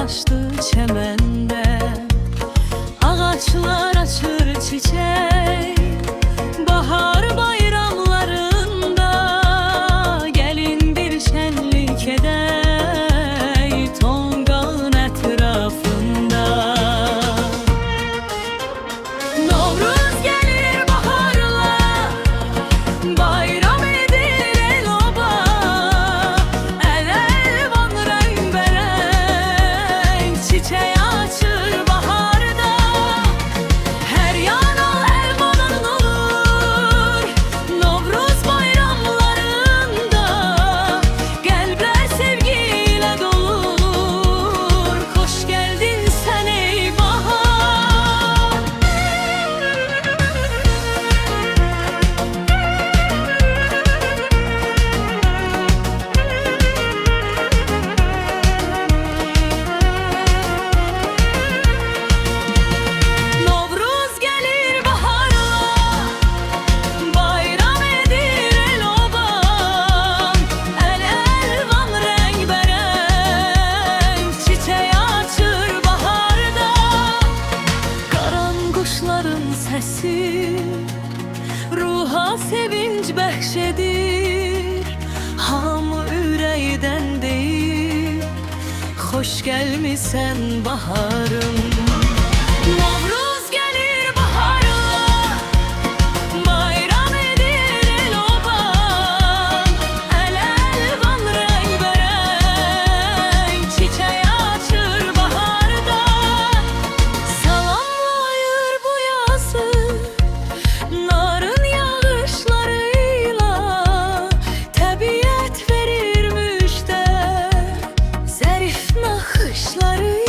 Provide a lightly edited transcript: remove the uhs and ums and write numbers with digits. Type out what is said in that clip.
açtı çemende, ağaçlar açır çiçek. Bahar bayramlarında gelin bir şenlik edey Tonqalın etrafında. Novruz gelir baharla, bayram edir el oba. El elvan rengarenk çiçeği açır baharda. Her yana elvanın olur Novruz bayramlarında. Kalpler sevgiyle dolur, hoş geldin sen ey bahar. Novruz gelir baharla, bayram edir el oban. El elvan rengarenk çiçeği açır baharda. Qaran quşların səsi ruha sevinç bəxş edir. Hamı ürəkdən deyir, xoş gəlmisən baharım. Novruz gelir baharla, bayram edir el oban. El elvan rengarenk çiçeği açır baharda. Salamlayır bu yazı narın yağışlarıyla. Təbiət verir müjdə zərif naxışlarıyla.